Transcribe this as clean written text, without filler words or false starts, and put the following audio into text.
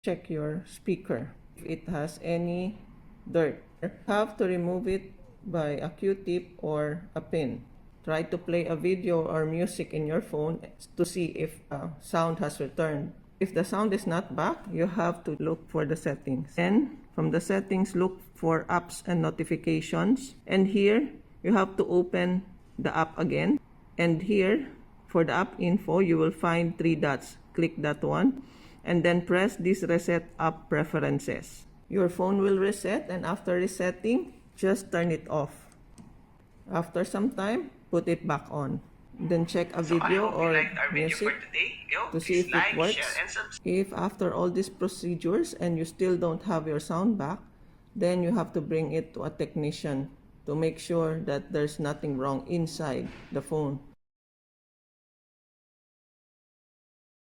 check your speaker if it has any dirt. You have to remove it by a Q-tip or a pin. Try to play a video or music in your phone to see if sound has returned. If the sound is not back, you have to look for the settings. Then, from the settings, look for apps and notifications. And here, you have to open the app again. And here, for the app info, you will find 3 dots. Click that one. And then press this Reset App Preferences. Your phone will reset, and after resetting, just turn it off. After some time, put it back on. Then check a video or music to see if it works. If after all these procedures and you still don't have your sound back, then you have to bring it to a technician to make sure that there's nothing wrong inside the phone.